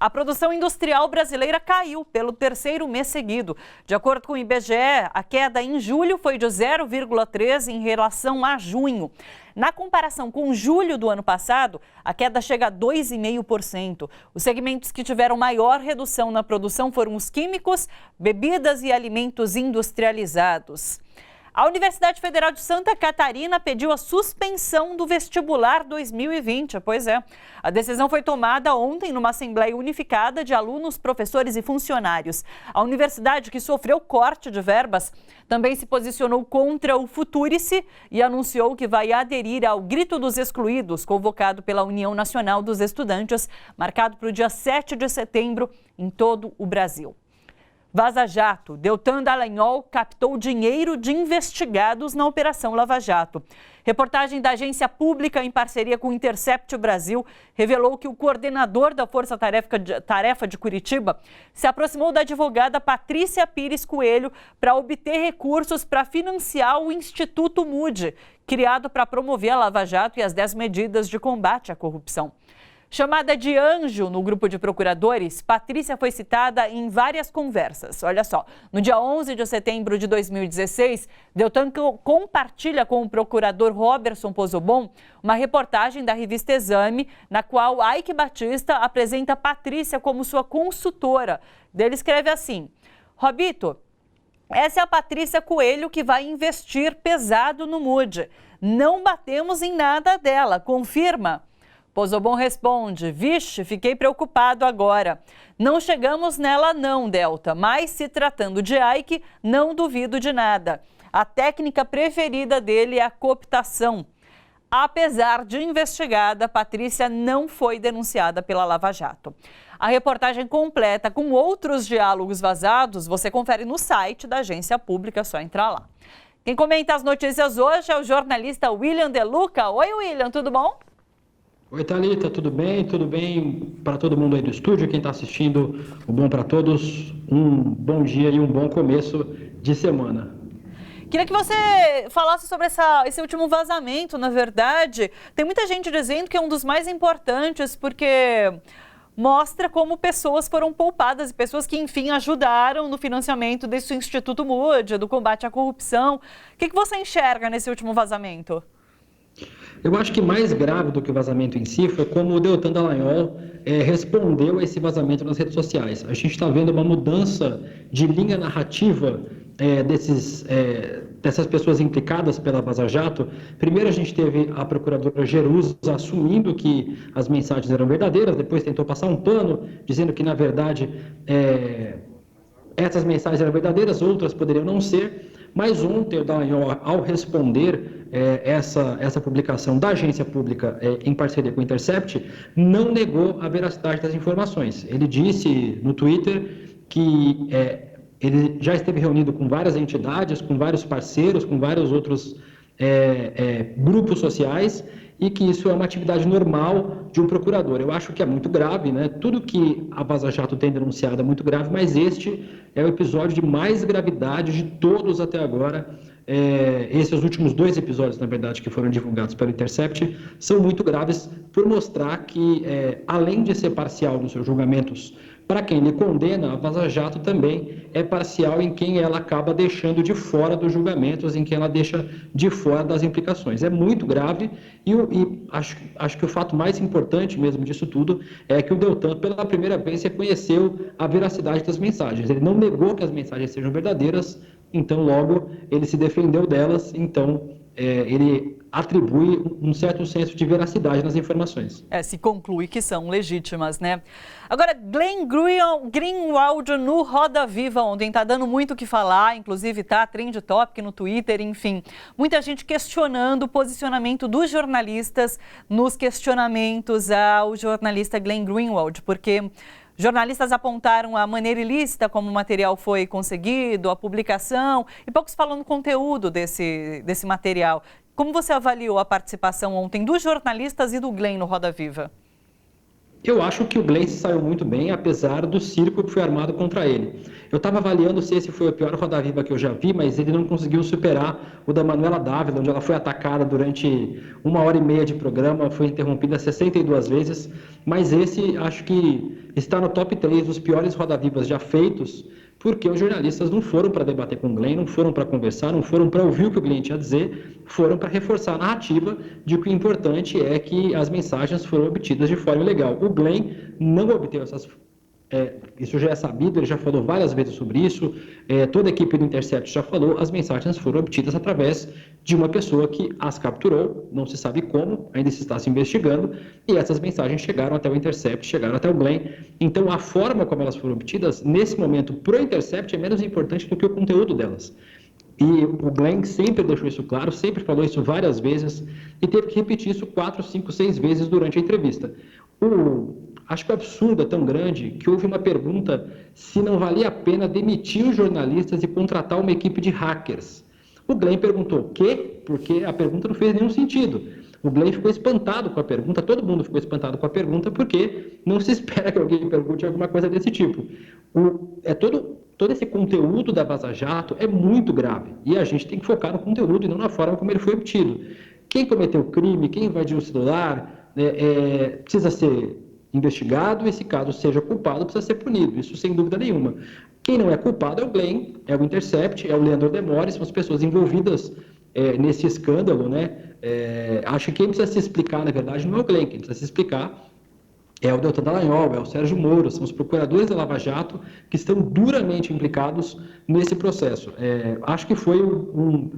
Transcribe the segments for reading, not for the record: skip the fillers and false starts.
A produção industrial brasileira caiu pelo terceiro mês seguido. De acordo com o IBGE, a queda em julho foi de 0,3% em relação a junho. Na comparação com julho do ano passado, a queda chega a 2,5%. Os segmentos que tiveram maior redução na produção foram os químicos, bebidas e alimentos industrializados. A Universidade Federal de Santa Catarina pediu a suspensão do vestibular 2020. Pois é, a decisão foi tomada ontem numa Assembleia Unificada de alunos, professores e funcionários. A universidade, que sofreu corte de verbas, também se posicionou contra o Futurice e anunciou que vai aderir ao Grito dos Excluídos, convocado pela União Nacional dos Estudantes, marcado para o dia 7 de setembro em todo o Brasil. Vaza Jato. Deltan Dallagnol captou dinheiro de investigados na Operação Lava Jato. Reportagem da agência pública em parceria com o Intercept Brasil revelou que o coordenador da Força Tarefa de Curitiba se aproximou da advogada Patrícia Pires Coelho para obter recursos para financiar o Instituto MUD, criado para promover a Lava Jato e as 10 medidas de combate à corrupção. Chamada de anjo no grupo de procuradores, Patrícia foi citada em várias conversas. Olha só, no dia 11 de setembro de 2016, Deltan compartilha com o procurador Roberson Pozobon uma reportagem da revista Exame, na qual Aike Batista apresenta Patrícia como sua consultora. Ele escreve assim: Robito, essa é a Patrícia Coelho que vai investir pesado no MUD. Não batemos em nada dela, confirma? Pozobon responde: vixe, fiquei preocupado agora. Não chegamos nela não, Delta, mas se tratando de Aike, não duvido de nada. A técnica preferida dele é a cooptação. Apesar de investigada, Patrícia não foi denunciada pela Lava Jato. A reportagem completa com outros diálogos vazados você confere no site da agência pública, é só entrar lá. Quem comenta as notícias hoje é o jornalista William De Luca. Oi, William, tudo bom? Oi, Thalita, tudo bem? Tudo bem para todo mundo aí do estúdio, quem está assistindo, o bom para todos, um bom dia e um bom começo de semana. Queria que você falasse sobre esse último vazamento, na verdade. Tem muita gente dizendo que é um dos mais importantes, porque mostra como pessoas foram poupadas e pessoas que, enfim, ajudaram no financiamento desse Instituto MUD, do combate à corrupção. O que você enxerga nesse último vazamento? Eu acho que mais grave do que o vazamento em si foi como o Deltan Dallagnol respondeu a esse vazamento nas redes sociais. A gente está vendo uma mudança de linha narrativa dessas pessoas implicadas pela Vaza Jato. Primeiro a gente teve a procuradora Jerusa assumindo que as mensagens eram verdadeiras, depois tentou passar um pano, dizendo que, na verdade, essas mensagens eram verdadeiras, outras poderiam não ser. Mas ontem o Dallagnol, ao responder essa publicação da agência pública em parceria com o Intercept, não negou a veracidade das informações. Ele disse no Twitter que ele já esteve reunido com várias entidades, com vários parceiros, com vários outros grupos sociais, e que isso é uma atividade normal de um procurador. Eu acho que é muito grave, né? Tudo que a Vaza Jato tem denunciado é muito grave, mas este é o episódio de mais gravidade de todos até agora. Esses últimos 2 episódios, na verdade, que foram divulgados pelo Intercept, são muito graves por mostrar que, além de ser parcial nos seus julgamentos, para quem lhe condena, a Vaza Jato também é parcial em quem ela acaba deixando de fora dos julgamentos, em quem ela deixa de fora das implicações. É muito grave e acho que o fato mais importante mesmo disso tudo é que o Deltan, pela primeira vez, reconheceu a veracidade das mensagens. Ele não negou que as mensagens sejam verdadeiras, então logo ele se defendeu delas, então ele atribui um certo senso de veracidade nas informações. Se conclui que são legítimas, né? Agora, Glenn Greenwald no Roda Viva ontem está dando muito o que falar, inclusive tá trend topic no Twitter, enfim. Muita gente questionando o posicionamento dos jornalistas nos questionamentos ao jornalista Glenn Greenwald, porque jornalistas apontaram a maneira ilícita como o material foi conseguido, a publicação, e poucos falam no conteúdo desse material. Como você avaliou a participação ontem dos jornalistas e do Glenn no Roda Viva? Eu acho que o Glenn se saiu muito bem, apesar do circo que foi armado contra ele. Eu estava avaliando se esse foi o pior Roda Viva que eu já vi, mas ele não conseguiu superar o da Manuela Dávila, onde ela foi atacada durante 1h30 de programa, foi interrompida 62 vezes. Mas esse acho que está no top 3 dos piores Roda Vivas já feitos, porque os jornalistas não foram para debater com o Glenn, não foram para conversar, não foram para ouvir o que o Glenn tinha a dizer, foram para reforçar a narrativa de que o importante é que as mensagens foram obtidas de forma legal. O Glenn não obteve essas... isso já é sabido, ele já falou várias vezes sobre isso, toda a equipe do Intercept já falou, as mensagens foram obtidas através de uma pessoa que as capturou, não se sabe como, ainda se está se investigando, e essas mensagens chegaram até o Intercept, chegaram até o Glenn. Então, a forma como elas foram obtidas, nesse momento, para o Intercept, é menos importante do que o conteúdo delas. E o Glenn sempre deixou isso claro, sempre falou isso várias vezes, e teve que repetir isso 4, 5, 6 vezes durante a entrevista. Acho que o absurdo é tão grande que houve uma pergunta se não valia a pena demitir os jornalistas e contratar uma equipe de hackers. O Glenn perguntou o quê? Porque a pergunta não fez nenhum sentido. O Glenn ficou espantado com a pergunta, todo mundo ficou espantado com a pergunta, porque não se espera que alguém pergunte alguma coisa desse tipo. Todo esse conteúdo da Vaza Jato é muito grave, e a gente tem que focar no conteúdo e não na forma como ele foi obtido. Quem cometeu o crime, quem invadiu o celular, precisa ser investigado, e se caso seja culpado, precisa ser punido, isso sem dúvida nenhuma. Quem não é culpado é o Glenn, é o Intercept, é o Leandro Demore, são as pessoas envolvidas nesse escândalo, né? Acho que quem precisa se explicar, na verdade, não é o Glenn, quem precisa se explicar é o Deltan Dallagnol, é o Sérgio Moro, são os procuradores da Lava Jato que estão duramente implicados nesse processo. Acho que foi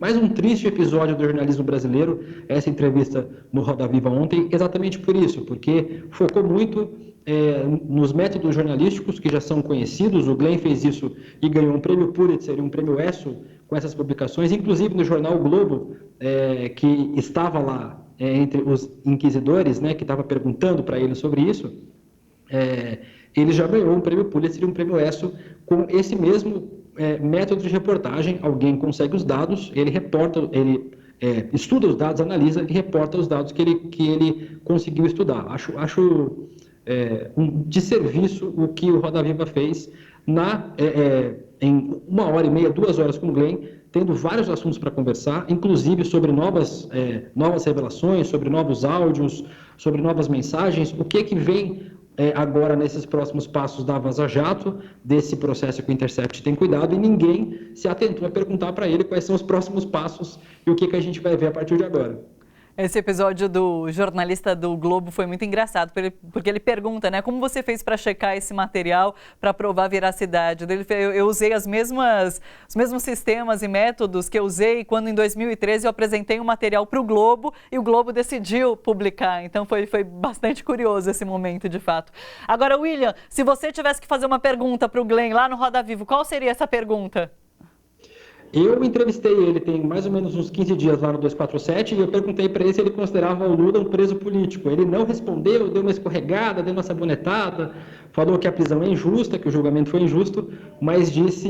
mais um triste episódio do jornalismo brasileiro, essa entrevista no Roda Viva ontem, exatamente por isso, porque focou muito nos métodos jornalísticos que já são conhecidos. O Glenn fez isso e ganhou um prêmio Pulitzer e um prêmio ESSO com essas publicações, inclusive no jornal o Globo, que estava lá entre os inquisidores, né, que estava perguntando para ele sobre isso, ele já ganhou um prêmio Pulitzer e um prêmio ESSO com esse mesmo método de reportagem. Alguém consegue os dados, ele reporta, ele estuda os dados, analisa e reporta os dados que ele conseguiu estudar. Acho um desserviço o que o Roda Viva fez em 1h30, 2 horas com o Glenn, tendo vários assuntos para conversar, inclusive sobre novas revelações, sobre novos áudios, sobre novas mensagens, o que vem agora nesses próximos passos da Vaza Jato, desse processo que o Intercept tem cuidado, e ninguém se atentou a perguntar para ele quais são os próximos passos e o que a gente vai ver a partir de agora. Esse episódio do jornalista do Globo foi muito engraçado, porque ele pergunta, né, como você fez para checar esse material, para provar a veracidade? Eu usei os mesmos sistemas e métodos que eu usei quando em 2013 eu apresentei um material para o Globo e o Globo decidiu publicar. Então foi bastante curioso esse momento, de fato. Agora, William, se você tivesse que fazer uma pergunta para o Glenn lá no Roda Viva, qual seria essa pergunta? Eu entrevistei ele tem mais ou menos uns 15 dias lá no 247 e eu perguntei para ele se ele considerava o Lula um preso político. Ele não respondeu, deu uma escorregada, deu uma sabonetada, falou que a prisão é injusta, que o julgamento foi injusto, mas disse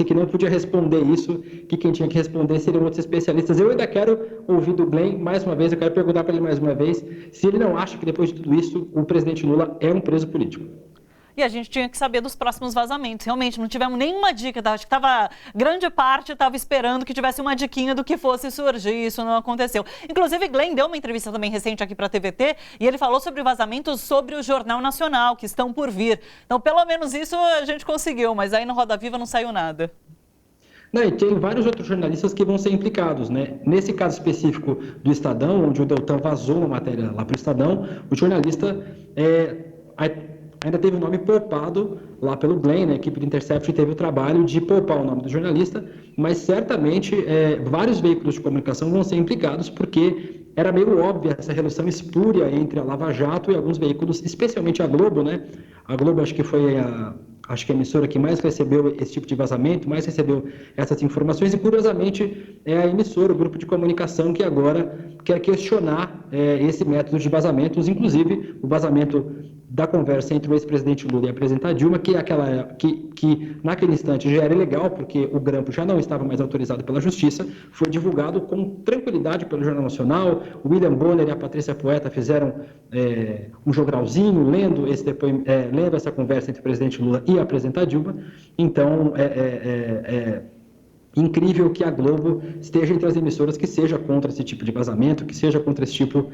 que não podia responder isso, que quem tinha que responder seriam outros especialistas. Eu ainda quero ouvir do Glenn mais uma vez, eu quero perguntar para ele mais uma vez se ele não acha que depois de tudo isso o presidente Lula é um preso político. E a gente tinha que saber dos próximos vazamentos. Realmente, não tivemos nenhuma dica. Acho que grande parte estava esperando que tivesse uma diquinha do que fosse surgir. Isso não aconteceu. Inclusive, Glenn deu uma entrevista também recente aqui para a TVT e ele falou sobre vazamentos sobre o Jornal Nacional, que estão por vir. Então, pelo menos isso a gente conseguiu, mas aí no Roda Viva não saiu nada. Não, e tem vários outros jornalistas que vão ser implicados, né? Nesse caso específico do Estadão, onde o Deltan vazou uma matéria lá para o Estadão, o jornalista ainda teve o nome poupado lá pelo Glenn, né? A equipe do Intercept teve o trabalho de poupar o nome do jornalista, mas certamente vários veículos de comunicação vão ser implicados, porque era meio óbvia essa relação espúria entre a Lava Jato e alguns veículos, especialmente a Globo, né? A Globo acho que foi a emissora que mais recebeu esse tipo de vazamento, mais recebeu essas informações, e curiosamente é a emissora, o grupo de comunicação, que agora quer questionar esse método de vazamentos, inclusive o vazamento da conversa entre o ex-presidente Lula e a presidenta Dilma, que naquele instante já era ilegal, porque o grampo já não estava mais autorizado pela Justiça, foi divulgado com tranquilidade pelo Jornal Nacional. O William Bonner e a Patrícia Poeta fizeram um jornalzinho lendo essa conversa entre o presidente Lula e a presidenta Dilma. Então, incrível que a Globo esteja entre as emissoras que seja contra esse tipo de vazamento, que seja contra esse tipo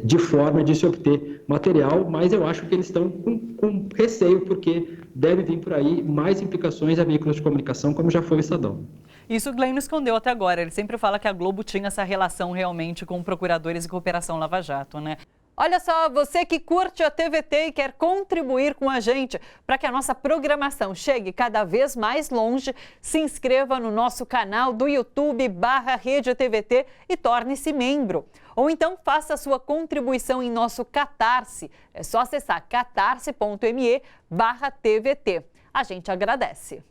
de forma de se obter material, mas eu acho que eles estão com receio, porque deve vir por aí mais implicações a veículos de comunicação, como já foi o Estadão. Isso o Glenn não escondeu até agora. Ele sempre fala que a Globo tinha essa relação realmente com procuradores e com a Operação Lava Jato, né? Olha só, você que curte a TVT e quer contribuir com a gente para que a nossa programação chegue cada vez mais longe, se inscreva no nosso canal do YouTube/Rede TVT e torne-se membro. Ou então faça a sua contribuição em nosso Catarse. É só acessar catarse.me/TVT. A gente agradece.